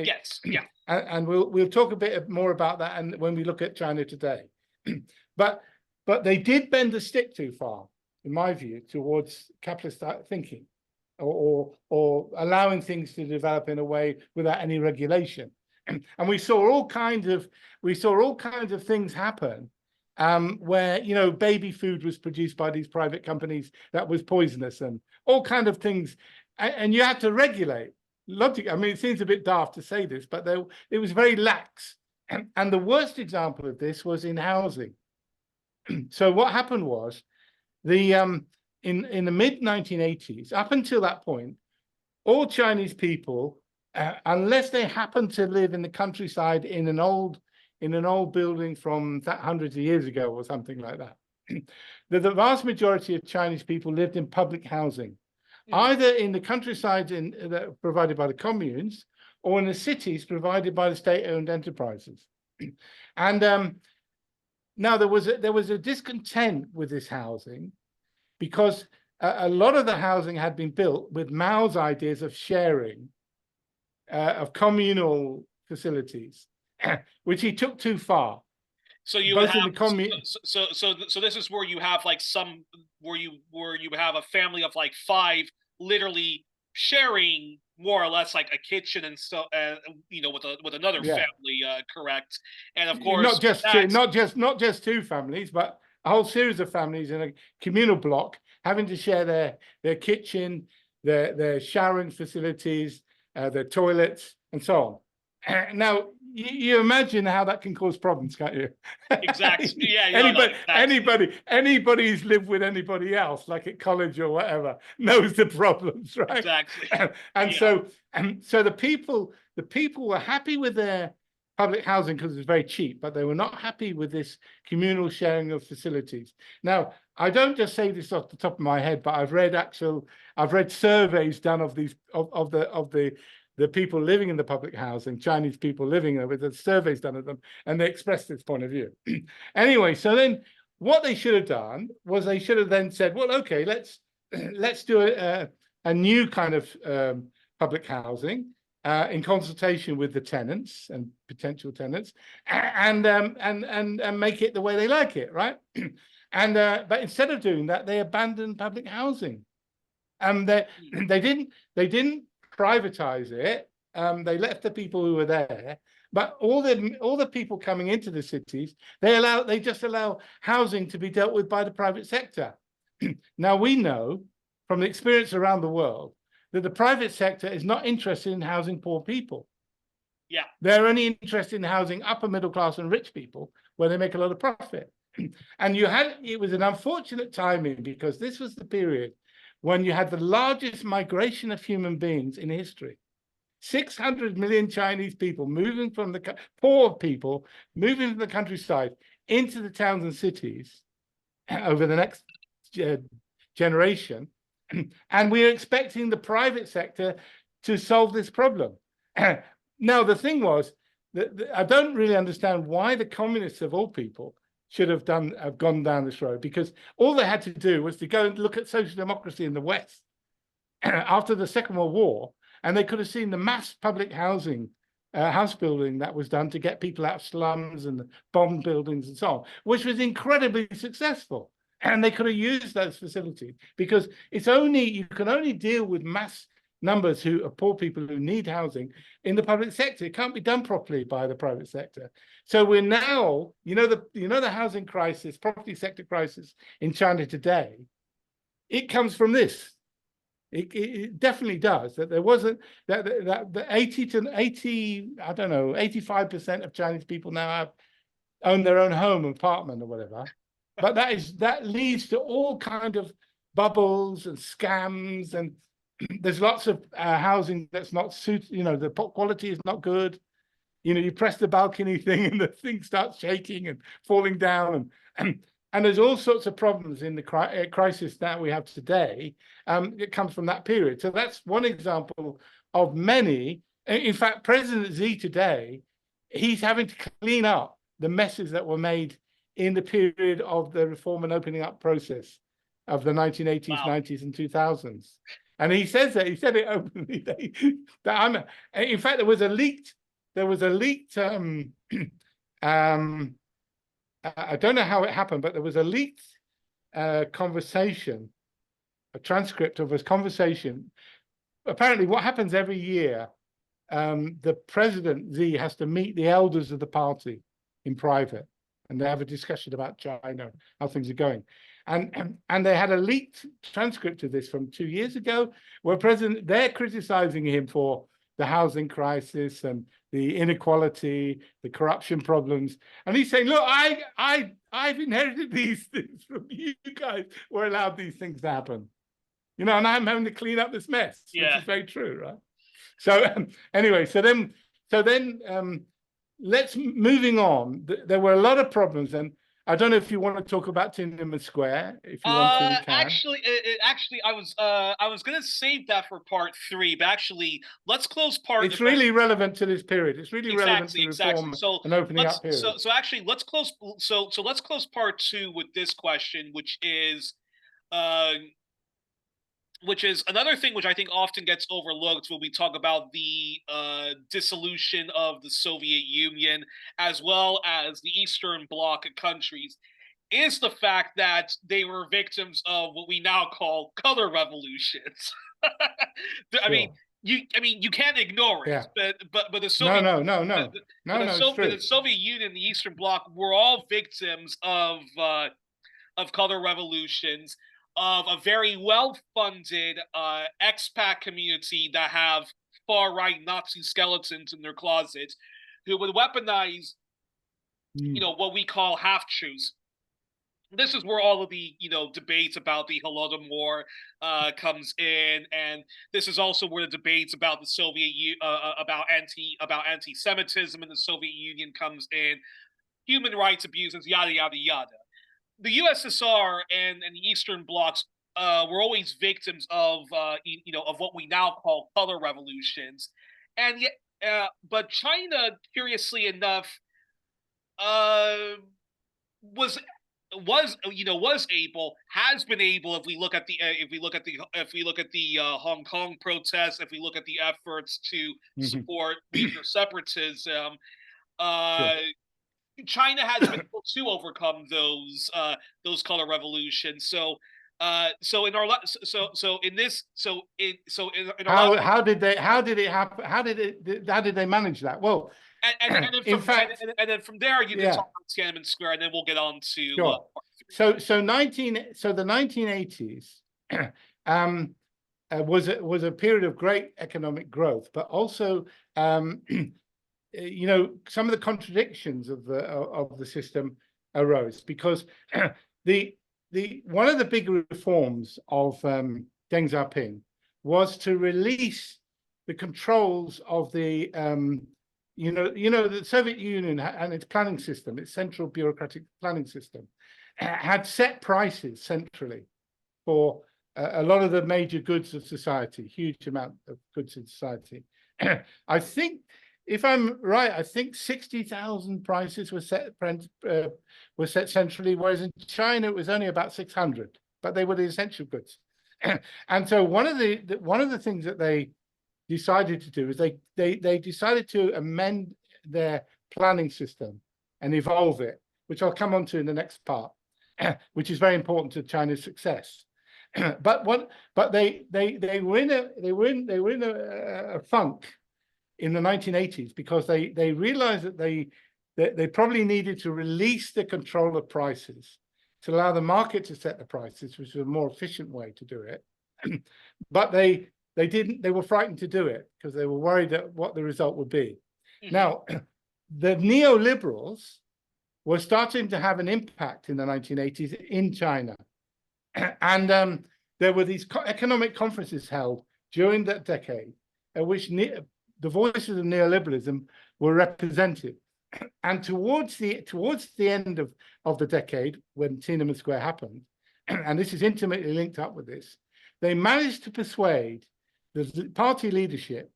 And we'll talk a bit more about that and when we look at China today. But they did bend the stick too far, in my view, towards capitalist thinking, or allowing things to develop in a way without any regulation. And we saw all kinds of things happen, where baby food was produced by these private companies that was poisonous, and all kinds of things, and you had to regulate. Logic. I mean, it seems a bit daft to say this, but it was very lax. And the worst example of this was in housing. So what happened was, in the mid-1980s, up until that point, all Chinese people, unless they happened to live in the countryside in an old building from hundreds of years ago or something like that, the vast majority of Chinese people lived in public housing, either in the countryside provided by the communes, or in the cities provided by the state-owned enterprises. And now there was a discontent with this housing, because a lot of the housing had been built with Mao's ideas of sharing, of communal facilities, which he took too far. So you would Both in have the so this is where you have like some where you have a family of like five literally sharing more or less like a kitchen and so you know with another yeah, family, correct? And of not course just two, that's not just two families, but a whole series of families in a communal block having to share their kitchen, their showering facilities, their toilets, and so on. Now, you imagine how that can cause problems, can't you? exact yeah no exactly Anybody who's lived with anybody else, like at college or whatever, knows the problems, right? exactly And yeah so the people were happy with their public housing because it was very cheap, but they were not happy with this communal sharing of facilities. Now, I don't just say this off the top of my head, but I've read surveys done of these of the people living in the public housing, Chinese people living there, with the surveys done of them, and they expressed this point of view. Anyway, so then what they should have done was they should have then said, well, okay, let's do a new kind of public housing in consultation with the tenants and potential tenants, and make it the way they like it, right? And but instead of doing that, they abandoned public housing. They didn't privatize it. They left the people who were there, but all the people coming into the cities, they just allow housing to be dealt with by the private sector. Now we know from the experience around the world that the private sector is not interested in housing poor people. yeah They're only interested in housing upper middle class and rich people where they make a lot of profit. And it was an unfortunate timing because this was the period when you had the largest migration of human beings in history. 600 million Chinese people moving from poor people moving from the countryside into the towns and cities over the next generation. And we're expecting the private sector to solve this problem. Now, the thing was that I don't really understand why the communists of all people should have gone down this road, because all they had to do was to go and look at social democracy in the West after the Second World War, and they could have seen the mass public housing, house building that was done to get people out of slums and bomb buildings and so on, which was incredibly successful. And they could have used those facilities because you can only deal with mass numbers who are poor people who need housing in the public sector. It can't be done properly by the private sector. So we're now, the housing crisis, property sector crisis in China today, it comes from this. It definitely does. That there wasn't that 85% of Chinese people now own their own home, apartment, or whatever. But that leads to all kind of bubbles and scams, and there's lots of housing that's not the quality is not good. You press the balcony thing and the thing starts shaking and falling down, and there's all sorts of problems in the crisis that we have today. It comes from that period. So that's one example of many. In fact, President Xi today, he's having to clean up the messes that were made in the period of the reform and opening up process of the 1980s, wow. 90s, and 2000s. And he says that, he said it openly. In fact, there was a leaked I don't know how it happened, but there was a leaked conversation, a transcript of a conversation. Apparently, what happens every year, the president, Xi, has to meet the elders of the party in private, and they have a discussion about China, how things are going. And they had a leaked transcript of this from 2 years ago, where they're criticizing him for the housing crisis and the inequality, the corruption problems. And he's saying, look, I've inherited these things from you guys who allowed these things to happen. And I'm having to clean up this mess, which is very true, right? So anyway, so then let's moving on. There were a lot of problems, and I don't know if you want to talk about Tiananmen Square. If you want to, you can. Actually, I was gonna save that for part 3, but actually, let's close part. It's really relevant to this period. It's really relevant to reform and opening up period. So actually, let's close. So let's close part 2 with this question, which is, Uh, which is another thing which I think often gets overlooked when we talk about the dissolution of the Soviet Union as well as the Eastern Bloc countries, is the fact that they were victims of what we now call color revolutions. Sure. I mean, you can't ignore it, Yeah. but the No, Soviet no, no, no. but No, no, it's The true. Soviet Union, the Eastern Bloc, were all victims of color revolutions, of a very well-funded expat community that have far-right Nazi skeletons in their closets, who would weaponize, what we call half-truths. This is where all of the debates about the Holodomor comes in, and this is also where the debates about the about anti-Semitism in the Soviet Union comes in, human rights abuses, yada yada yada. The USSR and the Eastern blocs were always victims of of what we now call color revolutions, and yet, but China, curiously enough, uh, was was able, has been able, if we look at the Hong Kong protests, if we look at the efforts to Mhm. support Uyghur separatism, Sure. uh, China has been able to overcome those color revolutions. So in our so in this in our last How did it happen? How did they manage that? Well, in fact, and then from there you can yeah, talk about Tiananmen Square, and then we'll get on to sure. part three. So the 1980s was a period of great economic growth, but also some of the contradictions of the system arose because the one of the big reforms of Deng Xiaoping was to release the controls of the the Soviet Union and its planning system, its central bureaucratic planning system, had set prices centrally for a lot of the major goods of society, huge amount of goods in society. I think, if I'm right, I think 60,000 prices were set centrally, whereas in China it was only about 600, but they were the essential goods. And so one of the things that they decided to do is they decided to amend their planning system and evolve it, which I'll come on to in the next part, which is very important to China's success. But they were in a funk in the 1980s because they realized that they probably needed to release the control of prices to allow the market to set the prices, which was a more efficient way to do it. But they were frightened to do it because they were worried that what the result would be. Mm-hmm. Now, the neoliberals were starting to have an impact in the 1980s in China. And there were these economic conferences held during that decade at which the voices of neoliberalism were represented. And towards the end of the decade, when Tiananmen Square happened, and this is intimately linked up with this, they managed to persuade the party leadership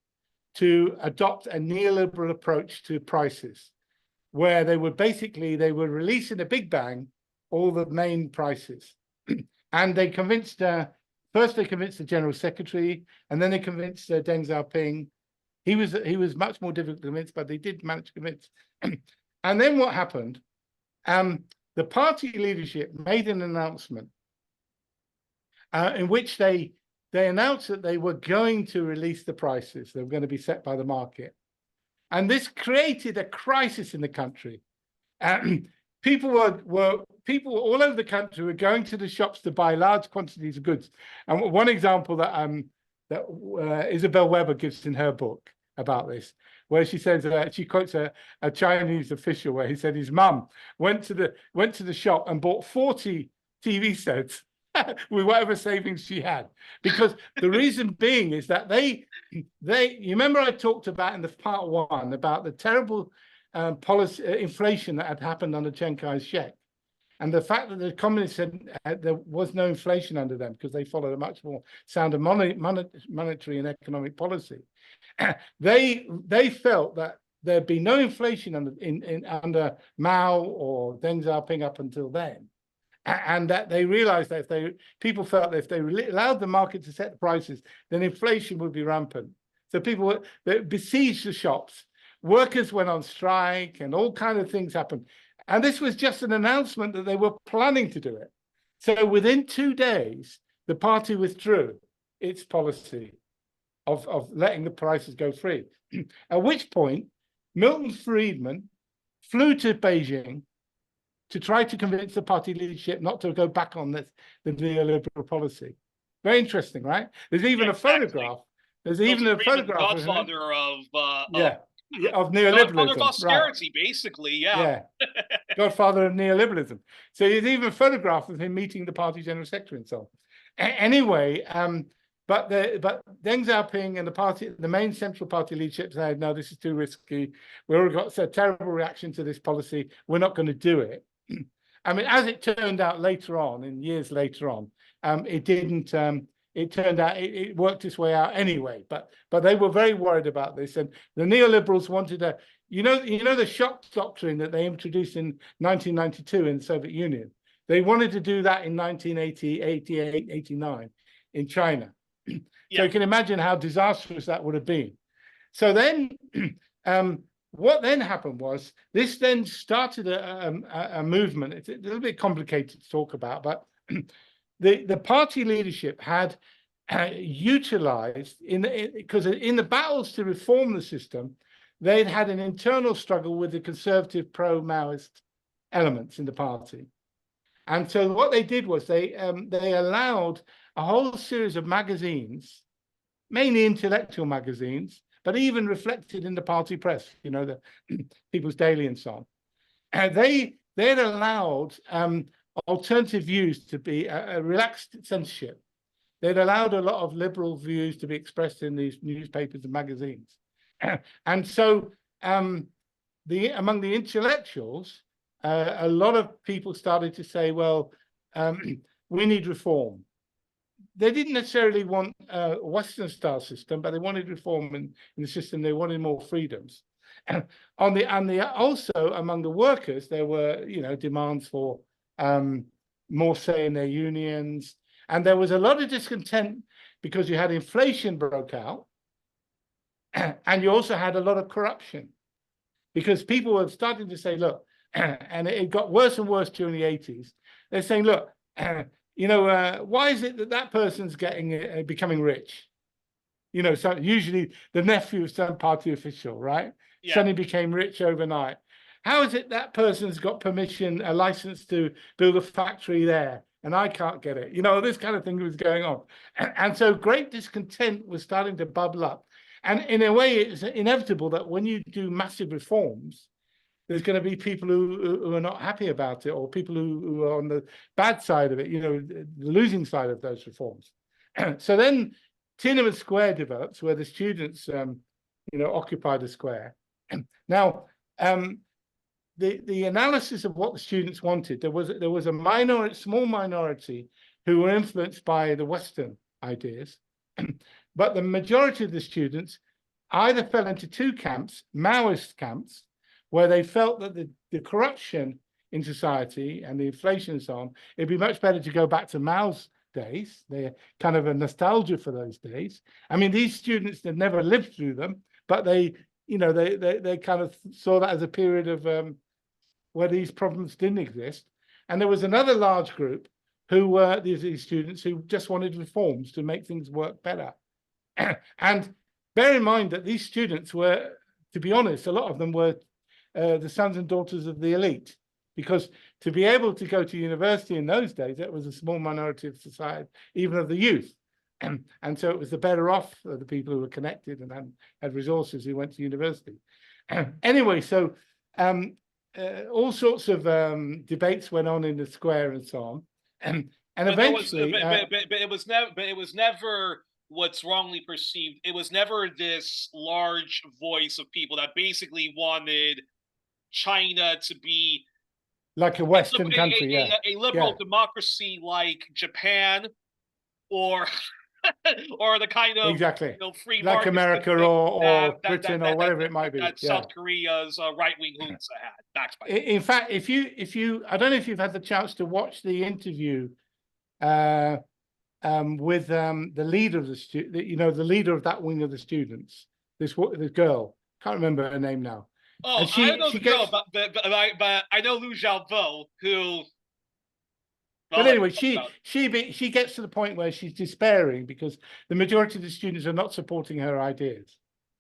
to adopt a neoliberal approach to prices, where they would release in a big bang all the main prices. And they convinced, first they convinced the General Secretary, and then they convinced Deng Xiaoping. He was much more difficult to convince, but they did manage to convince. And then what happened? The party leadership made an announcement in which they announced that they were going to release the prices. They were going to be set by the market. And this created a crisis in the country. People all over the country were going to the shops to buy large quantities of goods. And one example that Isabel Weber gives in her book about this, where she says she quotes a Chinese official where he said his mum went to the shop and bought 40 TV sets with whatever savings she had, because the reason being is that you remember I talked about in the part one about the terrible policy inflation that had happened under Chiang Kai-shek, and the fact that the communists said there was no inflation under them because they followed a much more sound monetary and economic policy. They felt that there'd be no inflation under Mao or Deng Xiaoping up until then, and that they realized that people felt that if they allowed the market to set the prices, then inflation would be rampant. So people they besieged the shops. Workers went on strike, and all kinds of things happened. And this was just an announcement that they were planning to do it. So within 2 days, the party withdrew its policy of letting the prices go free. At which point, Milton Friedman flew to Beijing to try to convince the party leadership not to go back on the neoliberal policy. Very interesting, right? There's even a photograph. There's even a photograph of Godfather of neoliberalism. Godfather of austerity, right. Basically, yeah. Godfather of neoliberalism. So there's even a photograph of him meeting the party general secretary and so on. Anyway, but Deng Xiaoping and the main central party leadership said, no, this is too risky. We already got a terrible reaction to this policy. We're not going to do it. I mean, as it turned out later on, in years later on, it didn't. It turned out it worked its way out anyway. But they were very worried about this, and the neoliberals wanted a, you know the shock doctrine that they introduced in 1992 in the Soviet Union. They wanted to do that in 1980, 88, 89 in China. So you can imagine how disastrous that would have been. So then, what then happened was this then started a movement. It's a little bit complicated to talk about, but the party leadership had utilized because in the battles to reform the system, they'd had an internal struggle with the conservative pro-Maoist elements in the party. And so what they did was they allowed a whole series of magazines, mainly intellectual magazines, but even reflected in the party press, the People's Daily and so on. And they'd allowed alternative views to be a relaxed censorship. They'd allowed a lot of liberal views to be expressed in these newspapers and magazines. And so among the intellectuals, a lot of people started to say, well, we need reform. They didn't necessarily want a Western-style system, but they wanted reform in the system. They wanted more freedoms. And also among the workers, there were demands for more say in their unions, and there was a lot of discontent because you had inflation broke out, and you also had a lot of corruption because people were starting to say, look, and it got worse and worse during the 80s. They're saying, look, why is it that person's becoming rich? So usually the nephew of some party official, right? Yeah. Suddenly became rich overnight. How is it that person's got permission, a license to build a factory there, and I can't get it? This kind of thing was going on. And so great discontent was starting to bubble up. And in a way, it's inevitable that when you do massive reforms, there's going to be people who are not happy about it, or people who are on the bad side of it, the losing side of those reforms. So then Tiananmen Square develops, where the students, occupy the square. Now, the analysis of what the students wanted, there was a small minority who were influenced by the Western ideas, but the majority of the students either fell into two camps, Maoist camps, where they felt that the corruption in society and the inflation and so on, it'd be much better to go back to Mao's days. They're kind of a nostalgia for those days. I mean, these students had never lived through them, but they kind of saw that as a period of where these problems didn't exist. And there was another large group who were these students who just wanted reforms to make things work better. And bear in mind that these students were, to be honest, a lot of them were the sons and daughters of the elite, because to be able to go to university in those days, that was a small minority of society, even of the youth. And so it was the better off of the people who were connected and had resources who went to university. Anyway, so all sorts of debates went on in the square and so on. And eventually... But it was never what's wrongly perceived. It was never this large voice of people that basically wanted China to be like a Western country, a liberal democracy like Japan, or or the kind of exactly free like markets America or Britain or whatever it might be. that South Korea's right-wing junta had, backed by. In fact, if you, I don't know if you've had the chance to watch the interview with the leader of the leader of that wing of the students, this girl, can't remember her name now. Oh, and I don't know she the girl, gets, but I know Liu Xiaobo, who. But anyway, she gets to the point where she's despairing because the majority of the students are not supporting her ideas,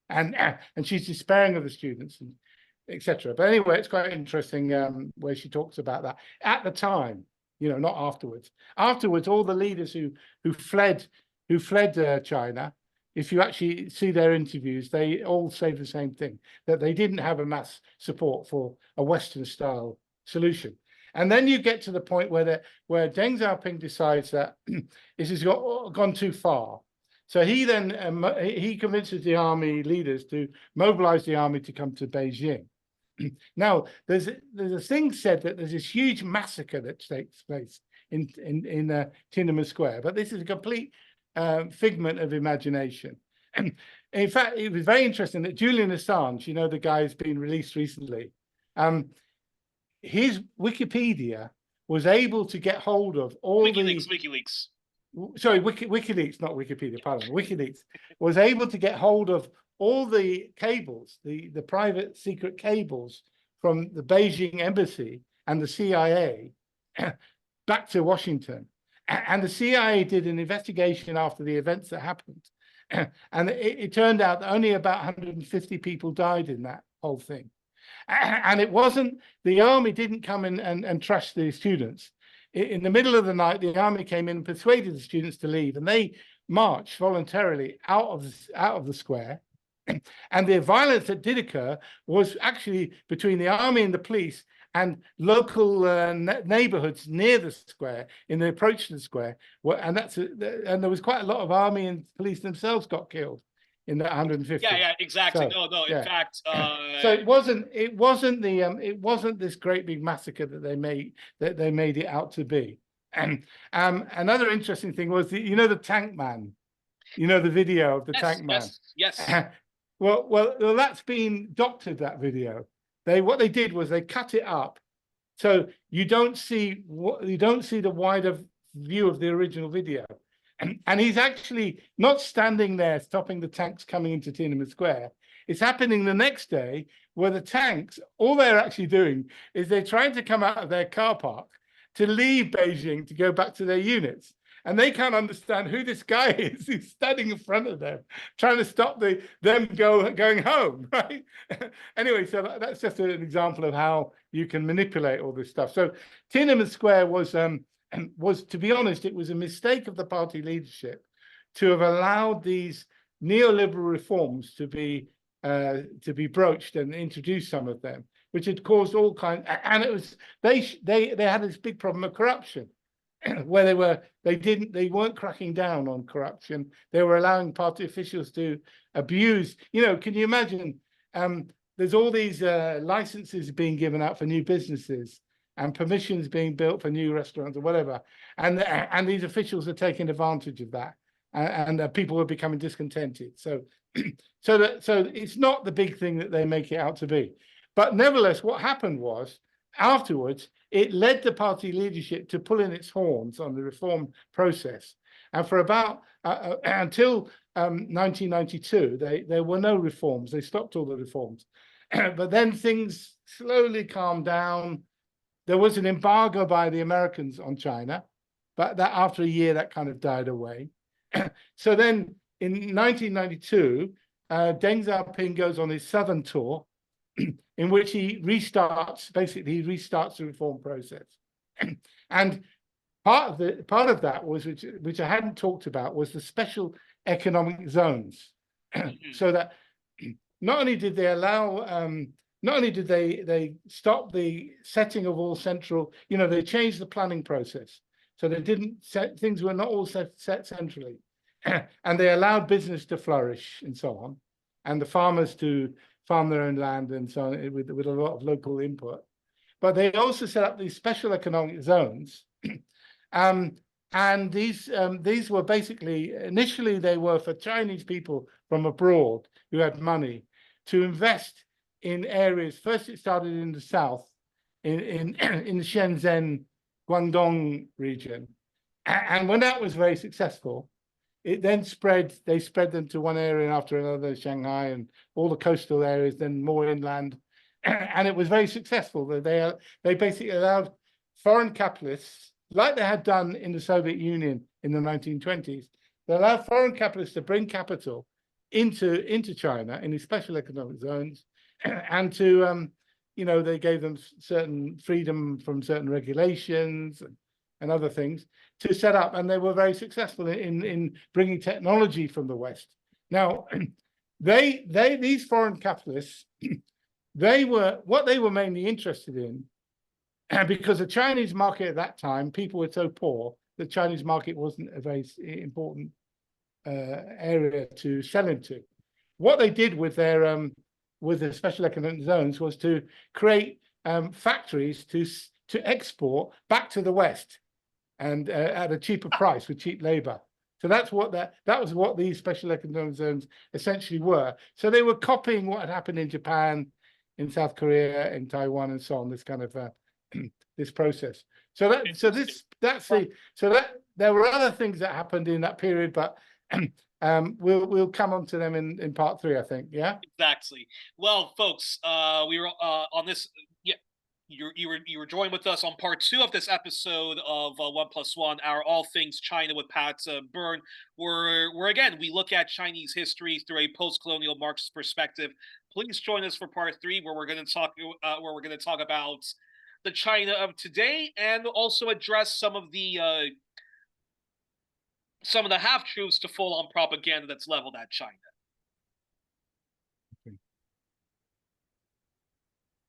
and she's despairing of the students, and etc. But anyway, it's quite interesting where she talks about that at the time, not afterwards. Afterwards, all the leaders who fled China, if you actually see their interviews, they all say the same thing, that they didn't have a mass support for a Western style solution. And then you get to the point where Deng Xiaoping decides that this has gone too far. So he then he convinces the army leaders to mobilize the army to come to Beijing. Now, there's a thing said that there's this huge massacre that takes place in Tiananmen Square, but this is a complete figment of imagination. And in fact, it was very interesting that Julian Assange, the guy who's been released recently, his Wikipedia was able to get hold of all WikiLeaks. Sorry, WikiLeaks, not Wikipedia, pardon. WikiLeaks was able to get hold of all the cables, the private secret cables from the Beijing embassy and the CIA back to Washington. And the CIA did an investigation after the events that happened. And it turned out that only about 150 people died in that whole thing. And it wasn't, the army didn't come in and trash the students. In the middle of the night, the army came in and persuaded the students to leave, and they marched voluntarily out of the square. And the violence that did occur was actually between the army and the police and local neighborhoods near the square, in the approach to the square. And there was quite a lot of army and police themselves got killed in that 150. Yeah, exactly. So, no. Yeah. In fact, so it wasn't this great big massacre that they made it out to be. And another interesting thing was the tank man, the video of the tank man. Yes. Well, that's been doctored, that video. What they did was they cut it up so you don't see the wider view of the original video. And he's actually not standing there stopping the tanks coming into Tiananmen Square. It's happening the next day where the tanks, all they're actually doing is they're trying to come out of their car park to leave Beijing to go back to their units. And they can't understand who this guy is who's standing in front of them, trying to stop them going home, right? Anyway, so that's just an example of how you can manipulate all this stuff. So Tiananmen Square was, to be honest, it was a mistake of the party leadership to have allowed these neoliberal reforms to be broached and introduce some of them, which had caused all kinds. And it was they had this big problem of corruption, where they weren't cracking down on corruption. They were allowing party officials to abuse. Can you imagine? There's all these licenses being given out for new businesses and permissions being built for new restaurants or whatever, and these officials are taking advantage of that, and people are becoming discontented. So it's not the big thing that they make it out to be. But nevertheless, what happened was, afterwards, it led the party leadership to pull in its horns on the reform process. And for about until 1992, there were no reforms. They stopped all the reforms. But then things slowly calmed down. There was an embargo by the Americans on China, but that after a year, that kind of died away. So then in 1992, Deng Xiaoping goes on his southern tour, in which he restarts the reform process. And part of that was, which I hadn't talked about, was the special economic zones. So that not only did they allow, not only did they stop the setting of all central, they changed the planning process. So they didn't set, things were not all set centrally. And they allowed business to flourish and so on, and the farmers to farm their own land and so on with a lot of local input. But they also set up these special economic zones And these were basically, initially they were for Chinese people from abroad who had money to invest in areas. First, it started in the south, in the Shenzhen, Guangdong region. And when that was very successful, it then spread. They spread them to one area after another, Shanghai and all the coastal areas, then more inland. And it was very successful. They basically allowed foreign capitalists, like they had done in the Soviet Union in the 1920s, they allowed foreign capitalists to bring capital into China in these special economic zones, and to they gave them certain freedom from certain regulations and other things to set up, and they were very successful in bringing technology from the West. Now, these foreign capitalists, what they were mainly interested in, and because the Chinese market at that time, people were so poor, the Chinese market wasn't a very important area to sell into. What they did with the special economic zones was to create factories to export back to the West, and at a cheaper price with cheap labor. So that was what these special economic zones essentially were. So they were copying what had happened in Japan, in South Korea, in Taiwan, and so on. This kind of this process. So there were other things that happened in that period, but we'll come on to them in part 3, I think. Yeah. Exactly. Well, folks, we were on this. Yeah, you were joined with us on part 2 of this episode of 1+1, our All Things China with Pat Byrne. Where again we look at Chinese history through a post-colonial Marxist perspective. Please join us for part 3, where we're going to talk about the China of today, and also address some of the half truths to full-on propaganda that's leveled at China.